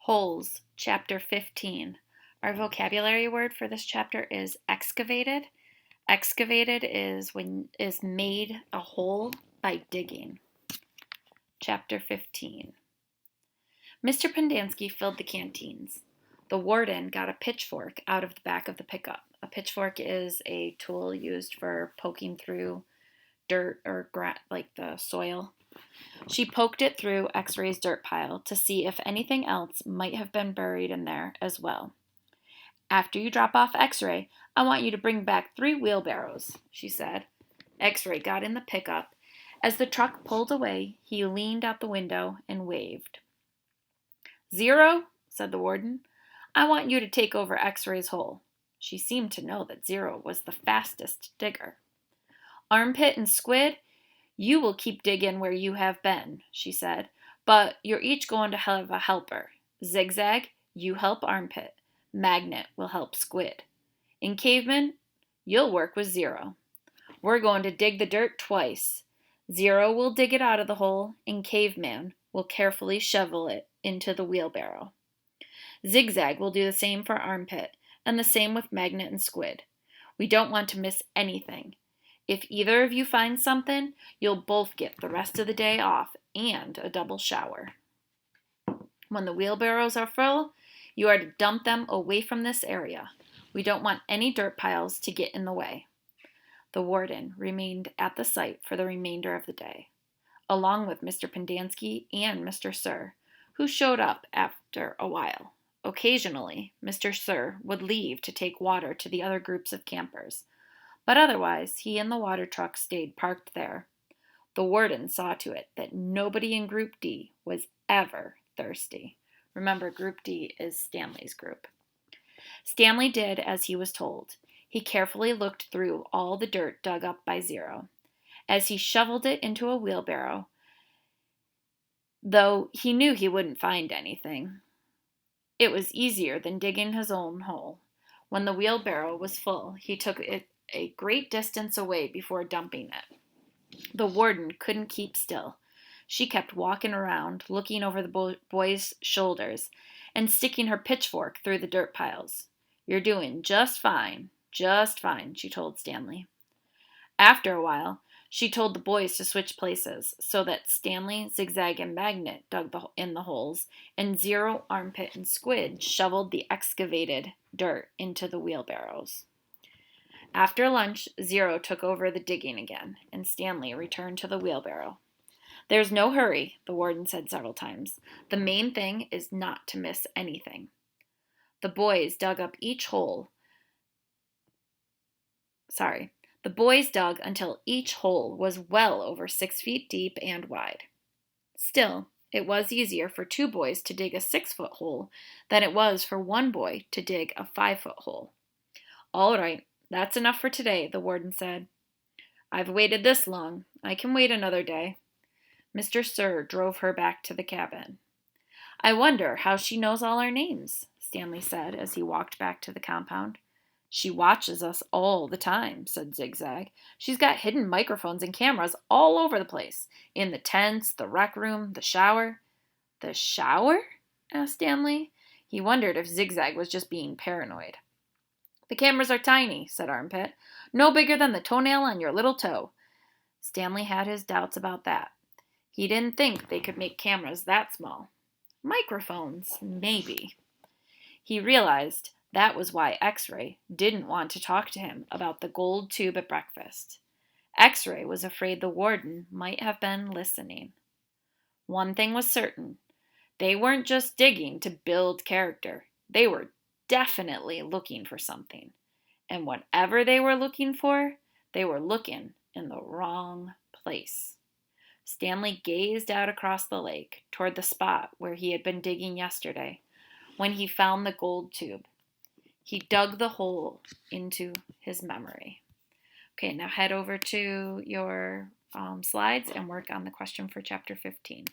Holes, Chapter 15. Our vocabulary word for this chapter is excavated. Excavated is made a hole by digging. Chapter 15. Mr. Pendanski filled the canteens. The warden got a pitchfork out of the back of the pickup. A pitchfork is a tool used for poking through dirt or like the soil. She poked it through X-Ray's dirt pile to see if anything else might have been buried in there as well. After you drop off X-Ray, I want you to bring back 3 wheelbarrows, she said. X-Ray got in the pickup. As the truck pulled away, he leaned out the window and waved. Zero, said the warden, I want you to take over X-Ray's hole. She seemed to know that Zero was the fastest digger. Armpit and Squid, you will keep digging where you have been, she said, but you're each going to have a helper. Zigzag, you help Armpit. Magnet will help Squid. In Caveman, you'll work with Zero. We're going to dig the dirt twice. Zero will dig it out of the hole, and Caveman will carefully shovel it into the wheelbarrow. Zigzag will do the same for Armpit, and the same with Magnet and Squid. We don't want to miss anything. If either of you finds something, you'll both get the rest of the day off and a double shower. When the wheelbarrows are full, you are to dump them away from this area. We don't want any dirt piles to get in the way. The warden remained at the site for the remainder of the day, along with Mr. Pendanski and Mr. Sir, who showed up after a while. Occasionally, Mr. Sir would leave to take water to the other groups of campers, but otherwise he and the water truck stayed parked there. The warden saw to it that nobody in Group D was ever thirsty. Remember, Group D is Stanley's group. Stanley did as he was told. He carefully looked through all the dirt dug up by Zero. As he shoveled it into a wheelbarrow, though he knew he wouldn't find anything, it was easier than digging his own hole. When the wheelbarrow was full, he took it a great distance away before dumping it. The warden couldn't keep still. She kept walking around, looking over the boy's shoulders, and sticking her pitchfork through the dirt piles. You're doing just fine, she told Stanley. After a while, she told the boys to switch places so that Stanley, Zigzag, and Magnet dug in the holes, and Zero, Armpit, and Squid shoveled the excavated dirt into the wheelbarrows. After lunch, Zero took over the digging again, and Stanley returned to the wheelbarrow. There's no hurry, the warden said several times. The main thing is not to miss anything. The boys dug until each hole was well over 6 feet deep and wide. Still, it was easier for 2 boys to dig a 6-foot hole than it was for 1 boy to dig a 5-foot hole. All right, that's enough for today, the warden said. I've waited this long. I can wait another day. Mr. Sir drove her back to the cabin. I wonder how she knows all our names, Stanley said as he walked back to the compound. She watches us all the time, said Zigzag. She's got hidden microphones and cameras all over the place. In the tents, the rec room, the shower. The shower? Asked Stanley. He wondered if Zigzag was just being paranoid. The cameras are tiny, said Armpit. No bigger than the toenail on your little toe. Stanley had his doubts about that. He didn't think they could make cameras that small. Microphones, maybe. He realized that was why X-Ray didn't want to talk to him about the gold tube at breakfast. X-Ray was afraid the warden might have been listening. One thing was certain. They weren't just digging to build character. They were definitely looking for something. And whatever they were looking for, they were looking in the wrong place. Stanley gazed out across the lake toward the spot where he had been digging yesterday when he found the gold tube. He dug the hole into his memory. Okay, now head over to your slides and work on the question for chapter 15.